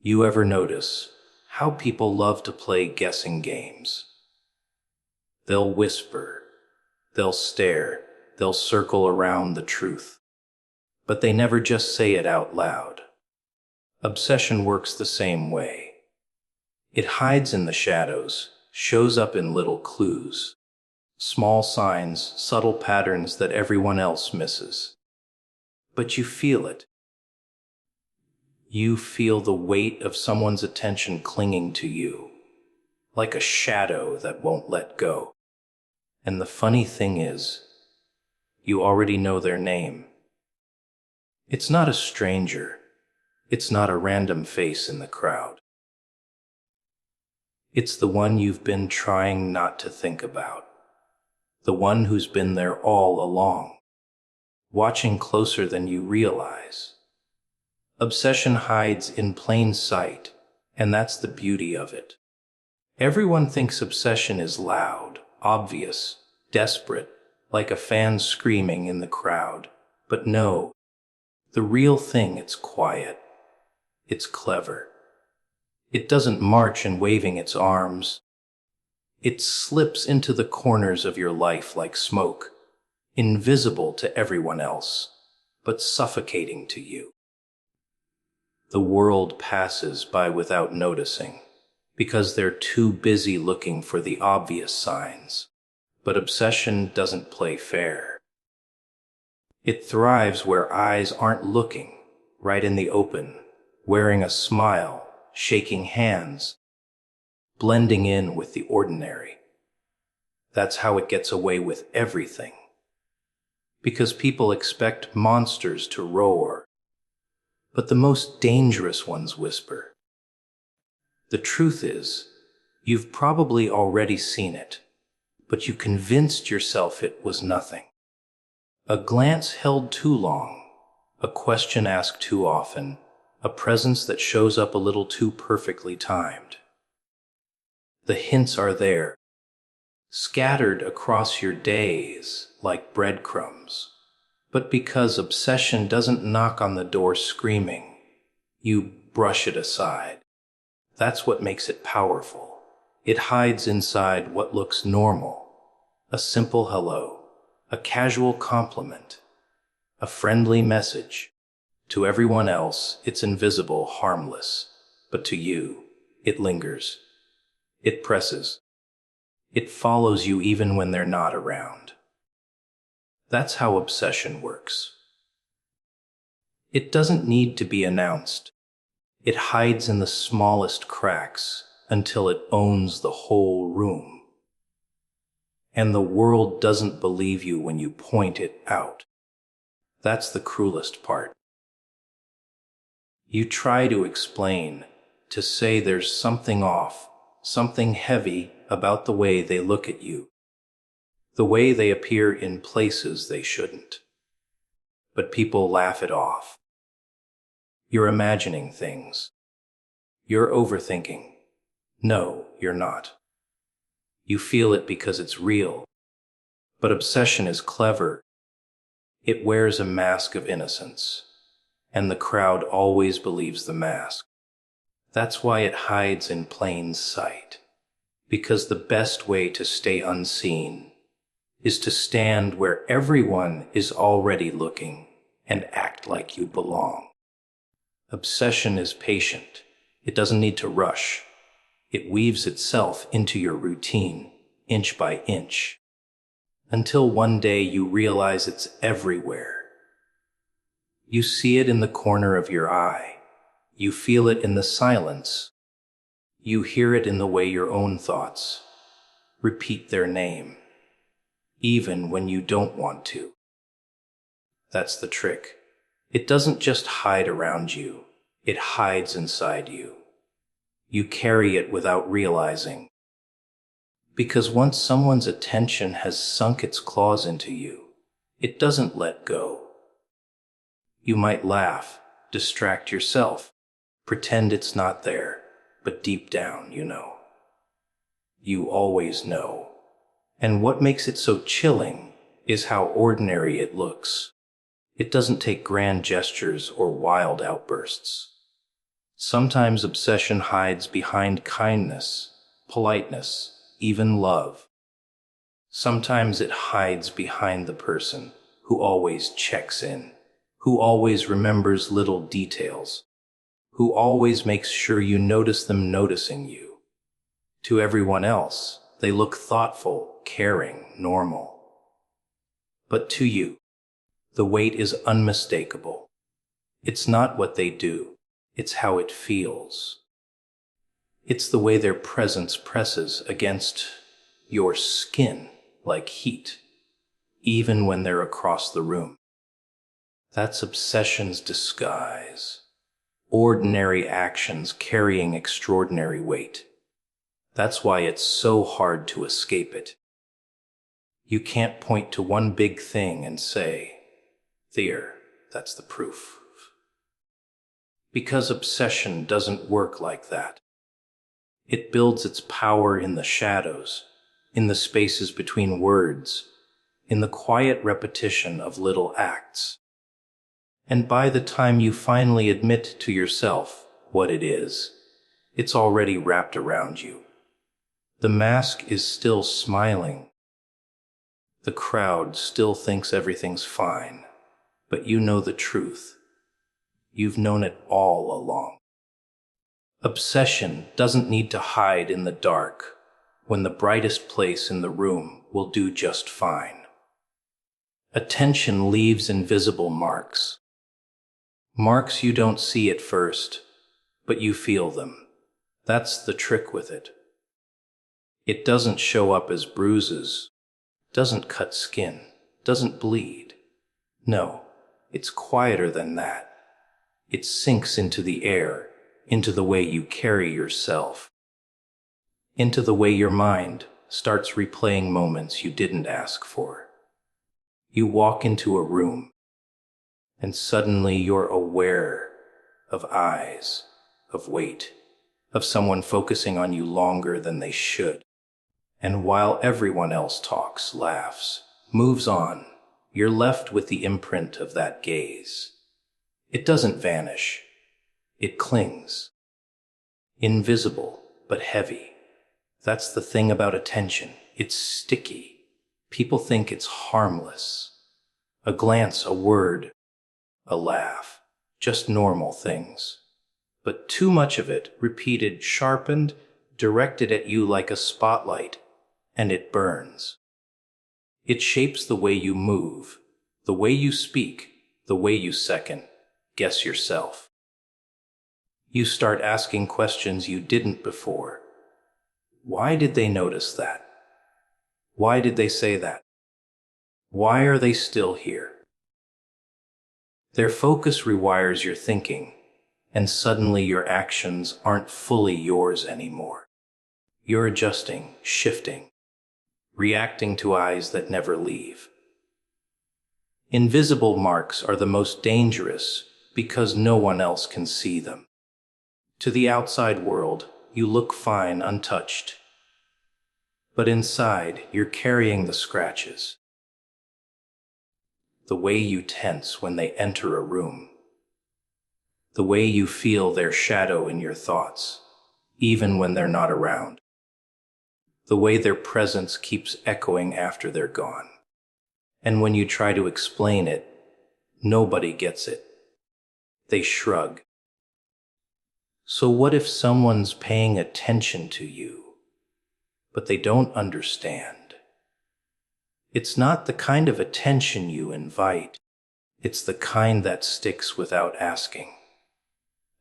You ever notice how people love to play guessing games? They'll whisper, they'll stare, they'll circle around the truth, but they never just say it out loud. Obsession works the same way. It hides in the shadows, shows up in little clues, small signs, subtle patterns that everyone else misses. But you feel it. You feel the weight of someone's attention clinging to you, like a shadow that won't let go. And the funny thing is, you already know their name. It's not a stranger. It's not a random face in the crowd. It's the one you've been trying not to think about. The one who's been there all along, watching closer than you realize. Obsession hides in plain sight, and that's the beauty of it. Everyone thinks obsession is loud, obvious, desperate, like a fan screaming in the crowd. But no, the real thing, it's quiet. It's clever. It doesn't march in waving its arms. It slips into the corners of your life like smoke, invisible to everyone else, but suffocating to you. The world passes by without noticing, because they're too busy looking for the obvious signs. But obsession doesn't play fair. It thrives where eyes aren't looking, right in the open, wearing a smile, shaking hands, blending in with the ordinary. That's how it gets away with everything. Because people expect monsters to roar, but the most dangerous ones whisper. The truth is, you've probably already seen it, but you convinced yourself it was nothing. A glance held too long, a question asked too often, a presence that shows up a little too perfectly timed. The hints are there, scattered across your days like breadcrumbs. But because obsession doesn't knock on the door screaming, you brush it aside. That's what makes it powerful. It hides inside what looks normal. A simple hello, a casual compliment, a friendly message. To everyone else, it's invisible, harmless. But to you, it lingers. It presses. It follows you even when they're not around. That's how obsession works. It doesn't need to be announced. It hides in the smallest cracks until it owns the whole room. And the world doesn't believe you when you point it out. That's the cruelest part. You try to explain, to say there's something off, something heavy about the way they look at you, the way they appear in places they shouldn't. But people laugh it off. You're imagining things. You're overthinking. No, you're not. You feel it because it's real. But obsession is clever. It wears a mask of innocence, and the crowd always believes the mask. That's why it hides in plain sight. Because the best way to stay unseen is to stand where everyone is already looking and act like you belong. Obsession is patient. It doesn't need to rush. It weaves itself into your routine, inch by inch, until one day you realize it's everywhere. You see it in the corner of your eye. You feel it in the silence. You hear it in the way your own thoughts repeat their name, even when you don't want to. That's the trick. It doesn't just hide around you. It hides inside you. You carry it without realizing. Because once someone's attention has sunk its claws into you, it doesn't let go. You might laugh, distract yourself, pretend it's not there, but deep down, you know. You always know. And what makes it so chilling is how ordinary it looks. It doesn't take grand gestures or wild outbursts. Sometimes obsession hides behind kindness, politeness, even love. Sometimes it hides behind the person who always checks in, who always remembers little details, who always makes sure you notice them noticing you. To everyone else, they look thoughtful, caring, normal. But to you, the weight is unmistakable. It's not what they do, it's how it feels. It's the way their presence presses against your skin like heat, even when they're across the room. That's obsession's disguise. Ordinary actions carrying extraordinary weight. That's why it's so hard to escape it. You can't point to one big thing and say, "There, that's the proof." Because obsession doesn't work like that. It builds its power in the shadows, in the spaces between words, in the quiet repetition of little acts. And by the time you finally admit to yourself what it is, it's already wrapped around you. The mask is still smiling. The crowd still thinks everything's fine, but you know the truth. You've known it all along. Obsession doesn't need to hide in the dark when the brightest place in the room will do just fine. Attention leaves invisible marks. Marks you don't see at first, but you feel them. That's the trick with it. It doesn't show up as bruises, doesn't cut skin, doesn't bleed. No, it's quieter than that. It sinks into the air, into the way you carry yourself, into the way your mind starts replaying moments you didn't ask for. You walk into a room, and suddenly you're aware of eyes, of weight, of someone focusing on you longer than they should. And while everyone else talks, laughs, moves on, you're left with the imprint of that gaze. It doesn't vanish. It clings. Invisible, but heavy. That's the thing about attention. It's sticky. People think it's harmless. A glance, a word, a laugh, just normal things. But too much of it, repeated, sharpened, directed at you like a spotlight, and it burns. It shapes the way you move, the way you speak, the way you second guess yourself. You start asking questions you didn't before. Why did they notice that? Why did they say that? Why are they still here? Their focus rewires your thinking, and suddenly your actions aren't fully yours anymore. You're adjusting, shifting, reacting to eyes that never leave. Invisible marks are the most dangerous because no one else can see them. To the outside world, you look fine, untouched. But inside, you're carrying the scratches. The way you tense when they enter a room. The way you feel their shadow in your thoughts, even when they're not around. The way their presence keeps echoing after they're gone. And when you try to explain it, nobody gets it. They shrug. So what if someone's paying attention to you, but they don't understand? It's not the kind of attention you invite. It's the kind that sticks without asking.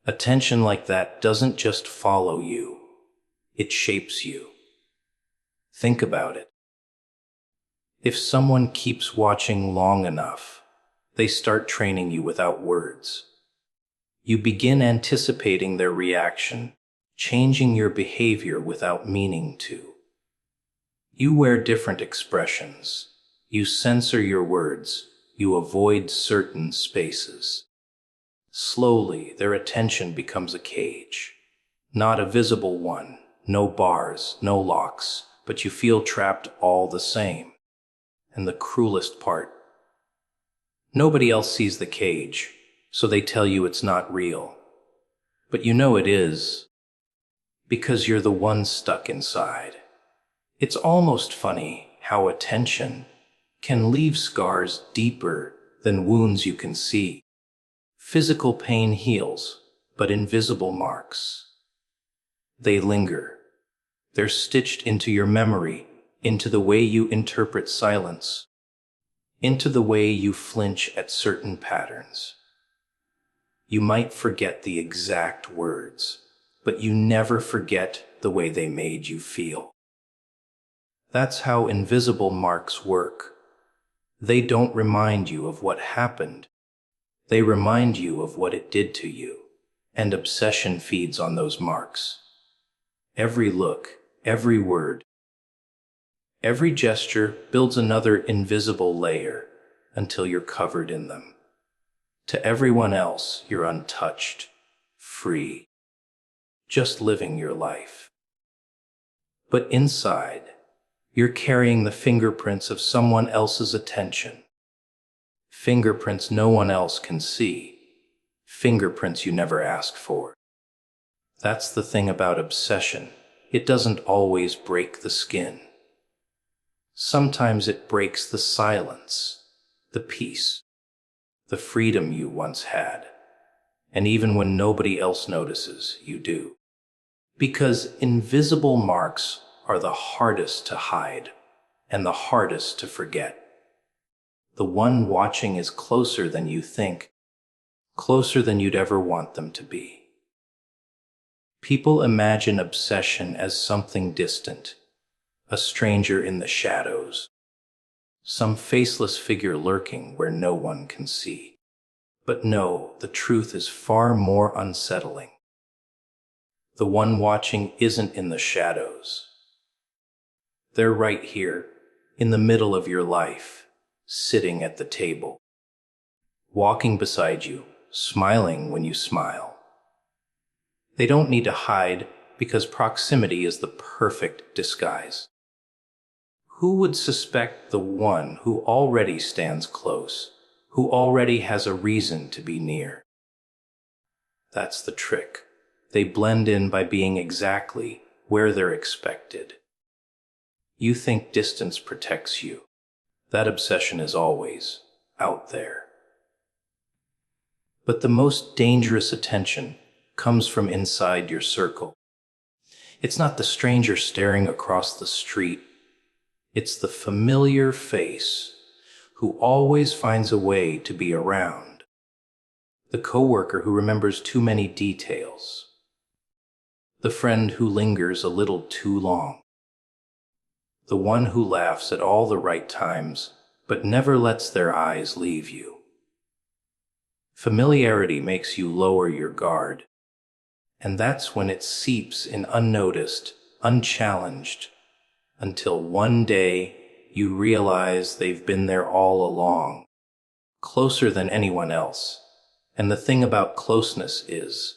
Attention like that doesn't just follow you. It shapes you. Think about it. If someone keeps watching long enough, they start training you without words. You begin anticipating their reaction, changing your behavior without meaning to. You wear different expressions. You censor your words. You avoid certain spaces. Slowly, their attention becomes a cage. Not a visible one, no bars, no locks, but you feel trapped all the same. And the cruelest part, nobody else sees the cage, so they tell you it's not real. But you know it is, because you're the one stuck inside. It's almost funny how attention can leave scars deeper than wounds you can see. Physical pain heals, but invisible marks, they linger. They're stitched into your memory, into the way you interpret silence, into the way you flinch at certain patterns. You might forget the exact words, but you never forget the way they made you feel. That's how invisible marks work. They don't remind you of what happened. They remind you of what it did to you. And obsession feeds on those marks. Every look, every word, every gesture builds another invisible layer until you're covered in them. To everyone else, you're untouched, free, just living your life. But inside, you're carrying the fingerprints of someone else's attention. Fingerprints no one else can see. Fingerprints you never asked for. That's the thing about obsession. It doesn't always break the skin. Sometimes it breaks the silence, the peace, the freedom you once had. And even when nobody else notices, you do. Because invisible marks are the hardest to hide and the hardest to forget. The one watching is closer than you think, closer than you'd ever want them to be. People imagine obsession as something distant, a stranger in the shadows, some faceless figure lurking where no one can see. But no, the truth is far more unsettling. The one watching isn't in the shadows. They're right here, in the middle of your life, sitting at the table, walking beside you, smiling when you smile. They don't need to hide because proximity is the perfect disguise. Who would suspect the one who already stands close, who already has a reason to be near? That's the trick. They blend in by being exactly where they're expected. You think distance protects you. That obsession is always out there. But the most dangerous attention comes from inside your circle. It's not the stranger staring across the street. It's the familiar face who always finds a way to be around. The coworker who remembers too many details. The friend who lingers a little too long. The one who laughs at all the right times, but never lets their eyes leave you. Familiarity makes you lower your guard, and that's when it seeps in unnoticed, unchallenged, until one day you realize they've been there all along, closer than anyone else. And the thing about closeness is,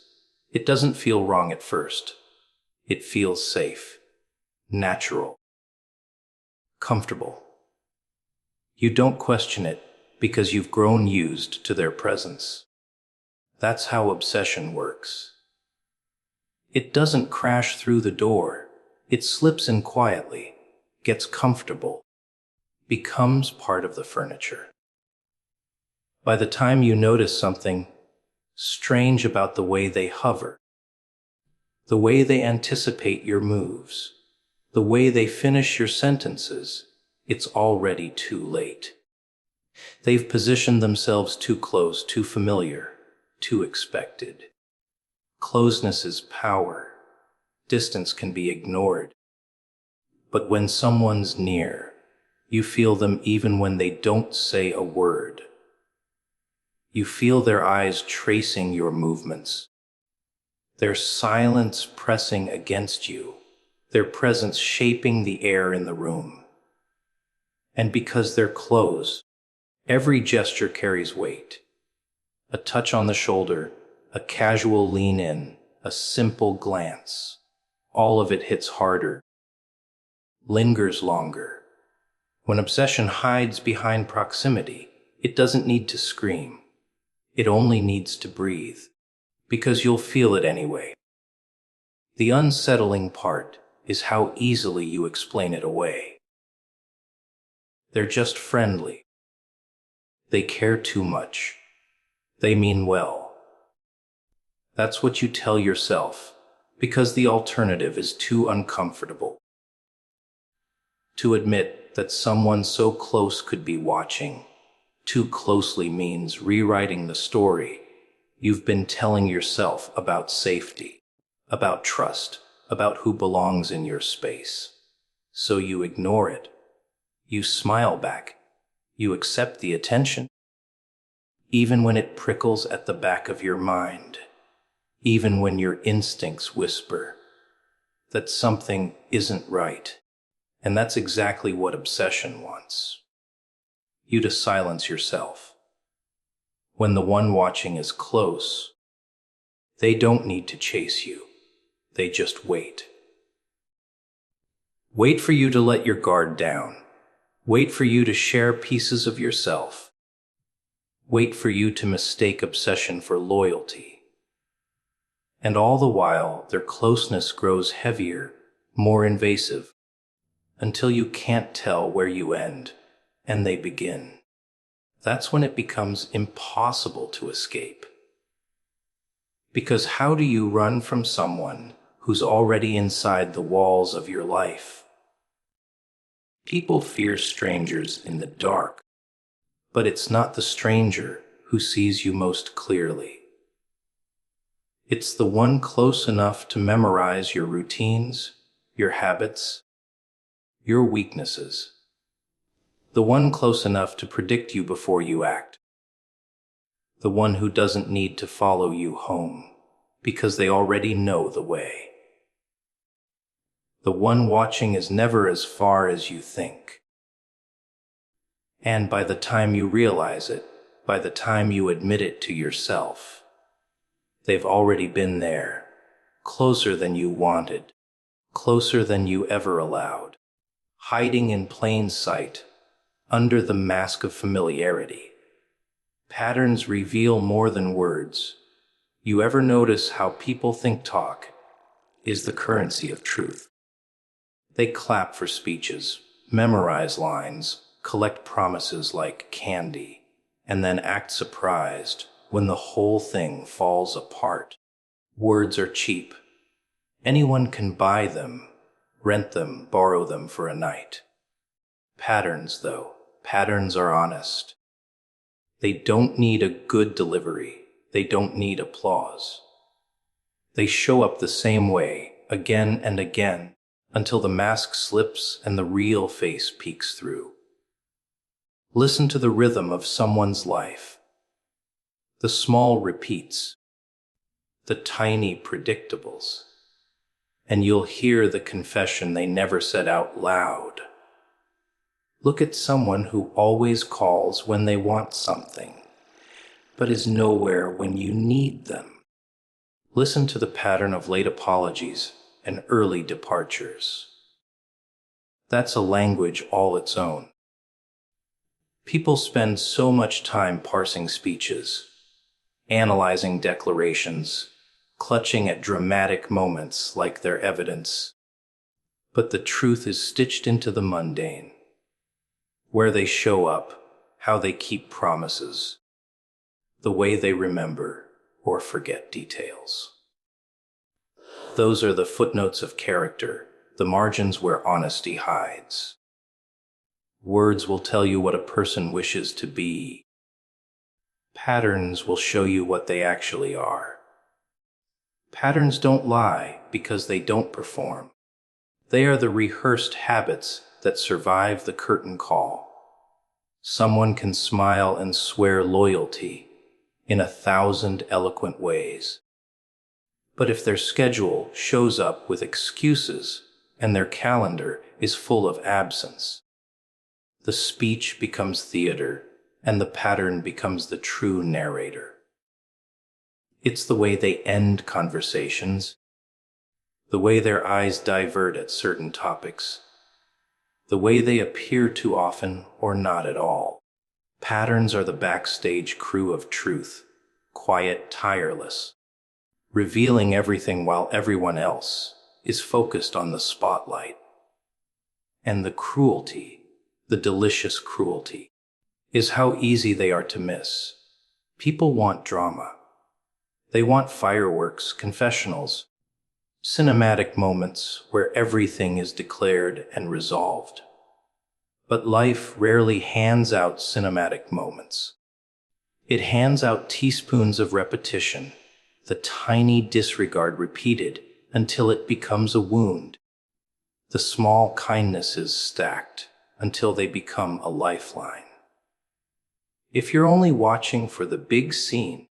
it doesn't feel wrong at first. It feels safe, natural, comfortable. You don't question it because you've grown used to their presence. That's how obsession works. It doesn't crash through the door. It slips in quietly, gets comfortable, becomes part of the furniture. By the time you notice something strange about the way they hover, the way they anticipate your moves, the way they finish your sentences, it's already too late. They've positioned themselves too close, too familiar, too expected. Closeness is power. Distance can be ignored. But when someone's near, you feel them even when they don't say a word. You feel their eyes tracing your movements, their silence pressing against you, their presence shaping the air in the room. And because they're close, every gesture carries weight. A touch on the shoulder, a casual lean in, a simple glance. All of it hits harder, lingers longer. When obsession hides behind proximity, it doesn't need to scream. It only needs to breathe. because you'll feel it anyway. The unsettling part is how easily you explain it away. They're just friendly. They care too much. They mean well. That's what you tell yourself, because the alternative is too uncomfortable. To admit that someone so close could be watching too closely means rewriting the story you've been telling yourself about safety, about trust, about who belongs in your space. So you ignore it. You smile back. You accept the attention, even when it prickles at the back of your mind, even when your instincts whisper that something isn't right. And that's exactly what obsession wants. You to silence yourself. When the one watching is close, they don't need to chase you. They just wait. Wait for you to let your guard down. Wait for you to share pieces of yourself. Wait for you to mistake obsession for loyalty. And all the while, their closeness grows heavier, more invasive, until you can't tell where you end and they begin. That's when it becomes impossible to escape. Because how do you run from someone who's already inside the walls of your life? People fear strangers in the dark, but it's not the stranger who sees you most clearly. It's the one close enough to memorize your routines, your habits, your weaknesses. The one close enough to predict you before you act. The one who doesn't need to follow you home, because they already know the way. The one watching is never as far as you think. And by the time you realize it, by the time you admit it to yourself, they've already been there, closer than you wanted, closer than you ever allowed, hiding in plain sight, under the mask of familiarity. Patterns reveal more than words. You ever notice how people think talk is the currency of truth? They clap for speeches, memorize lines, collect promises like candy, and then act surprised when the whole thing falls apart. Words are cheap. Anyone can buy them, rent them, borrow them for a night. Patterns, though, patterns are honest. They don't need a good delivery. They don't need applause. They show up the same way, again and again, until the mask slips and the real face peeks through. Listen to the rhythm of someone's life. The small repeats, the tiny predictables, and you'll hear the confession they never said out loud. Look at someone who always calls when they want something, but is nowhere when you need them. Listen to the pattern of late apologies and early departures. That's a language all its own. People spend so much time parsing speeches, analyzing declarations, clutching at dramatic moments like they're evidence. But the truth is stitched into the mundane, where they show up, how they keep promises, the way they remember or forget details. Those are the footnotes of character, the margins where honesty hides. Words will tell you what a person wishes to be. Patterns will show you what they actually are. Patterns don't lie because they don't perform. They are the rehearsed habits that survive the curtain call. Someone can smile and swear loyalty in 1,000 eloquent ways. But if their schedule shows up with excuses and their calendar is full of absence, the speech becomes theater and the pattern becomes the true narrator. It's the way they end conversations, the way their eyes divert at certain topics, the way they appear too often or not at all. Patterns are the backstage crew of truth, quiet, tireless, revealing everything while everyone else is focused on the spotlight. And the cruelty, the delicious cruelty, is how easy they are to miss. People want drama. They want fireworks, confessionals, cinematic moments where everything is declared and resolved. But life rarely hands out cinematic moments. It hands out teaspoons of repetition, the tiny disregard repeated until it becomes a wound. The small kindnesses stacked until they become a lifeline. If you're only watching for the big scene,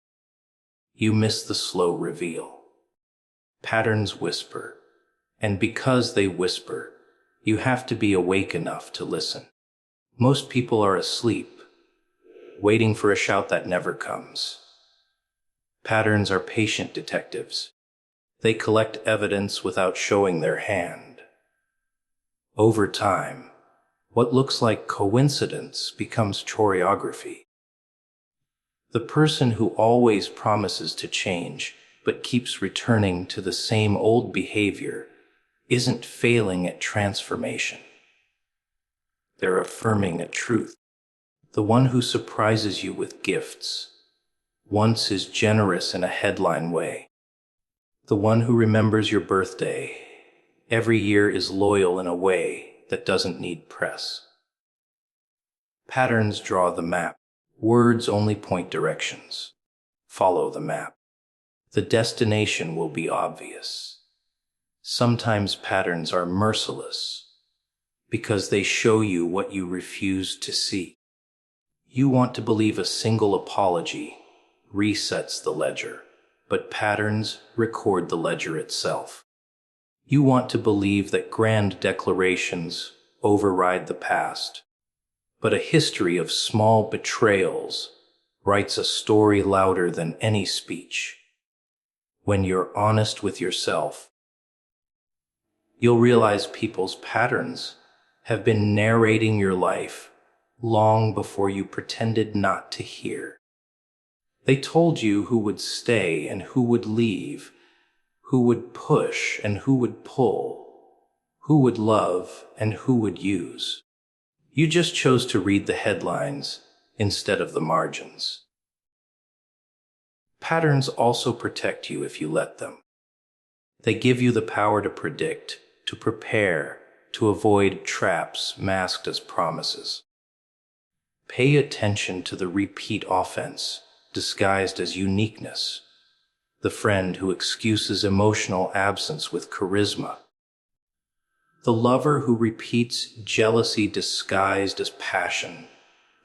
you miss the slow reveal. Patterns whisper, and because they whisper, you have to be awake enough to listen. Most people are asleep, waiting for a shout that never comes. Patterns are patient detectives. They collect evidence without showing their hand. Over time, what looks like coincidence becomes choreography. The person who always promises to change but keeps returning to the same old behavior isn't failing at transformation. They're affirming a truth. The one who surprises you with gifts once is generous in a headline way. The one who remembers your birthday every year is loyal in a way that doesn't need press. Patterns draw the map. Words only point directions. Follow the map. The destination will be obvious. Sometimes patterns are merciless because they show you what you refuse to see. You want to believe a single apology resets the ledger, but patterns record the ledger itself. You want to believe that grand declarations override the past, but a history of small betrayals writes a story louder than any speech. When you're honest with yourself, you'll realize people's patterns have been narrating your life long before you pretended not to hear. They told you who would stay and who would leave, who would push and who would pull, who would love and who would use. You just chose to read the headlines instead of the margins. Patterns also protect you if you let them. They give you the power to predict, to prepare, to avoid traps masked as promises. Pay attention to the repeat offense disguised as uniqueness, the friend who excuses emotional absence with charisma, the lover who repeats jealousy disguised as passion,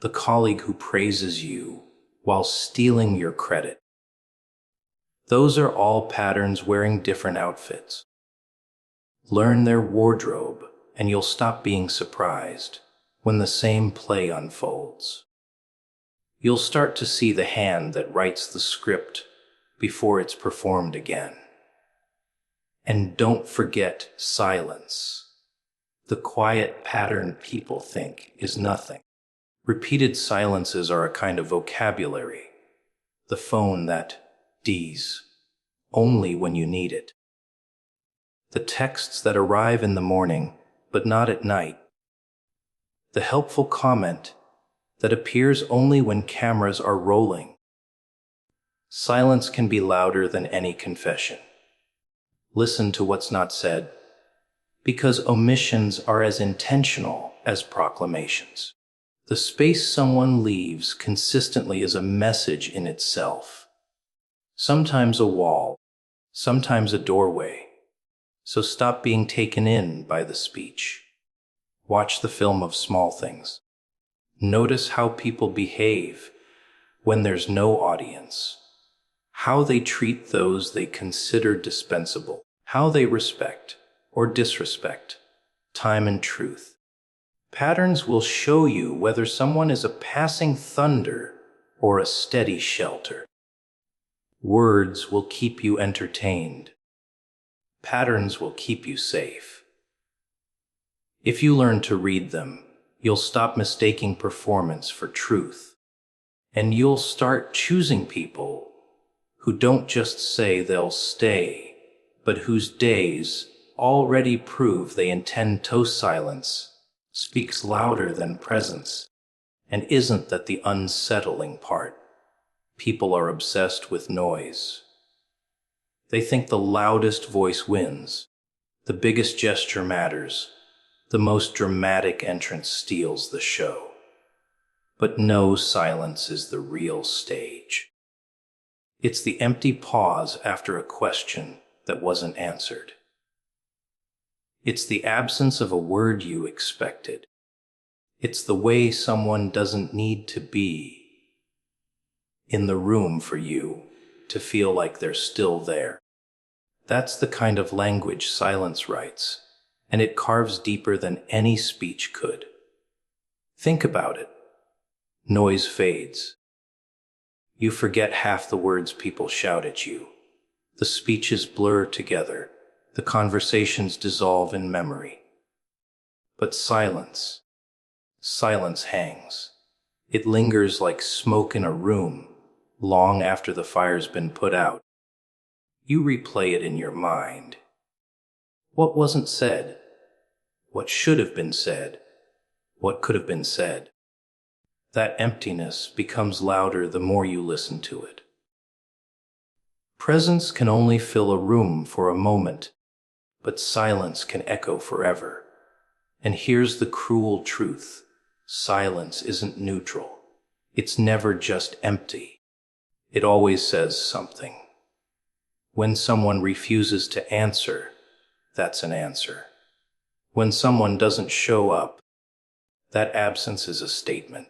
the colleague who praises you while stealing your credit. Those are all patterns wearing different outfits. Learn their wardrobe, and you'll stop being surprised when the same play unfolds. You'll start to see the hand that writes the script before it's performed again. And don't forget silence. The quiet pattern people think is nothing. Repeated silences are a kind of vocabulary. The phone that D's only when you need it. The texts that arrive in the morning, but not at night. The helpful comment that appears only when cameras are rolling. Silence can be louder than any confession. Listen to what's not said, because omissions are as intentional as proclamations. The space someone leaves consistently is a message in itself. Sometimes a wall, sometimes a doorway. So stop being taken in by the speech. Watch the film of small things. Notice how people behave when there's no audience, how they treat those they consider dispensable, how they respect or disrespect time and truth. Patterns will show you whether someone is a passing thunder or a steady shelter. Words will keep you entertained. Patterns will keep you safe. If you learn to read them, you'll stop mistaking performance for truth, and you'll start choosing people who don't just say they'll stay, but whose days already prove they intend to silence, speaks louder than presence. And isn't that the unsettling part? People are obsessed with noise. They think the loudest voice wins, the biggest gesture matters, the most dramatic entrance steals the show. But no, silence is the real stage. It's the empty pause after a question that wasn't answered. It's the absence of a word you expected. It's the way someone doesn't need to be in the room for you to feel like they're still there. That's the kind of language silence writes, and it carves deeper than any speech could. Think about it. Noise fades. You forget half the words people shout at you. The speeches blur together. The conversations dissolve in memory. But silence hangs. It lingers like smoke in a room, long after the fire's been put out. You replay it in your mind. What wasn't said? What should have been said? What could have been said? That emptiness becomes louder the more you listen to it. Presence can only fill a room for a moment, but silence can echo forever. And here's the cruel truth. Silence isn't neutral. It's never just empty. It always says something. When someone refuses to answer, that's an answer. When someone doesn't show up, that absence is a statement.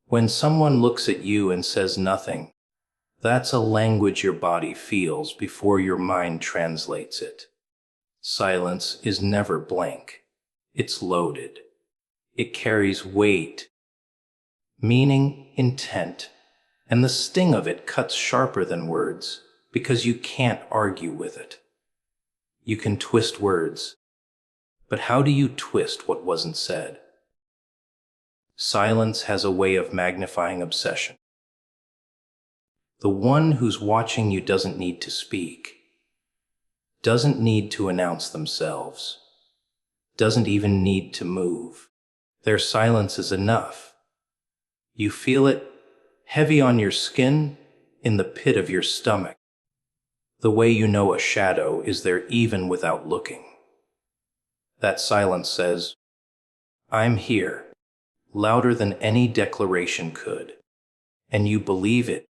When someone looks at you and says nothing, that's a language your body feels before your mind translates it. Silence is never blank. It's loaded. It carries weight, meaning, intent, and the sting of it cuts sharper than words because you can't argue with it. You can twist words, but how do you twist what wasn't said? Silence has a way of magnifying obsession. The one who's watching you doesn't need to speak, doesn't need to announce themselves, doesn't even need to move. Their silence is enough. You feel it, heavy on your skin, in the pit of your stomach. The way you know a shadow is there even without looking. That silence says, I'm here, louder than any declaration could. And you believe it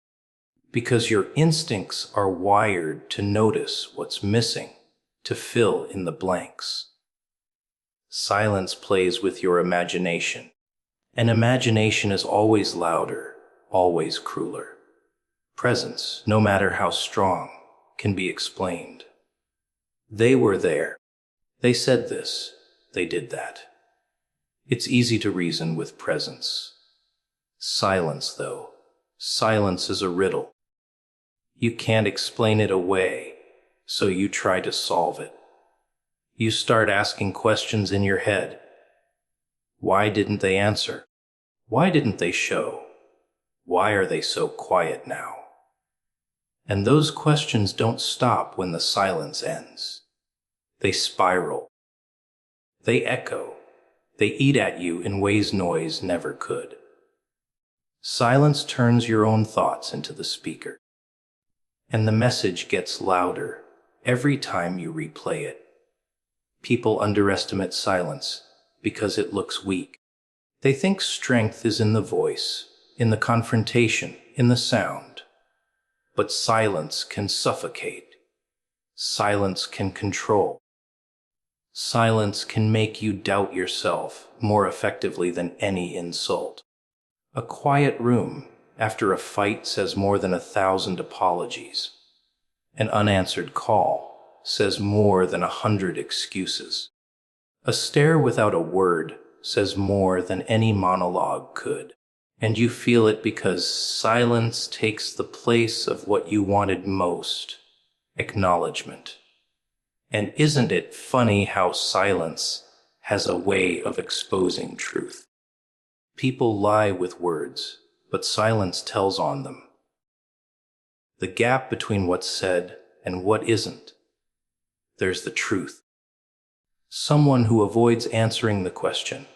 because your instincts are wired to notice what's missing, to fill in the blanks. Silence plays with your imagination, and imagination is always louder, always crueler. Presence, no matter how strong, can be explained. They were there. They said this. They did that. It's easy to reason with presence. Silence, though. Silence is a riddle. You can't explain it away, so you try to solve it. You start asking questions in your head. Why didn't they answer? Why didn't they show? Why are they so quiet now? And those questions don't stop when the silence ends. They spiral. They echo. They eat at you in ways noise never could. Silence turns your own thoughts into the speaker. And the message gets louder every time you replay it. People underestimate silence because it looks weak. They think strength is in the voice, in the confrontation, in the sound. But silence can suffocate. Silence can control. Silence can make you doubt yourself more effectively than any insult. A quiet room after a fight says more than 1,000 apologies. An unanswered call says more than 100 excuses. A stare without a word says more than any monologue could. And you feel it because silence takes the place of what you wanted most, acknowledgement. And isn't it funny how silence has a way of exposing truth? People lie with words, but silence tells on them. The gap between what's said and what isn't. There's the truth. Someone who avoids answering the question.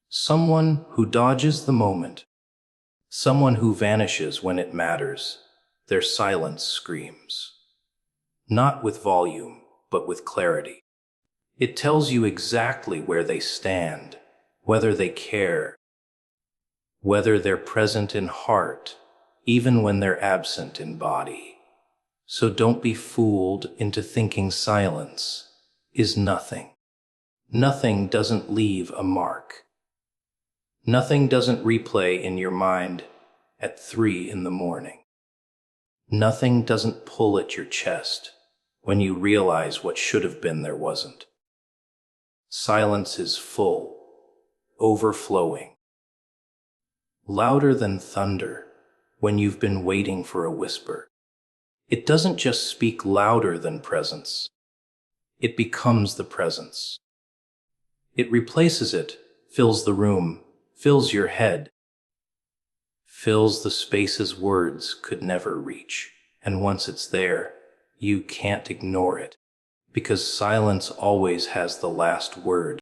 Someone who dodges the moment. Someone who vanishes when it matters. Their silence screams. Not with volume, but with clarity. It tells you exactly where they stand, whether they care, whether they're present in heart, even when they're absent in body. So don't be fooled into thinking silence is nothing. Nothing doesn't leave a mark. Nothing doesn't replay in your mind at 3 in the morning. Nothing doesn't pull at your chest when you realize what should have been there wasn't. Silence is full, overflowing, louder than thunder when you've been waiting for a whisper. It doesn't just speak louder than presence. It becomes the presence. It replaces it, fills the room, fills your head, fills the spaces words could never reach. And once it's there, you can't ignore it, because silence always has the last word.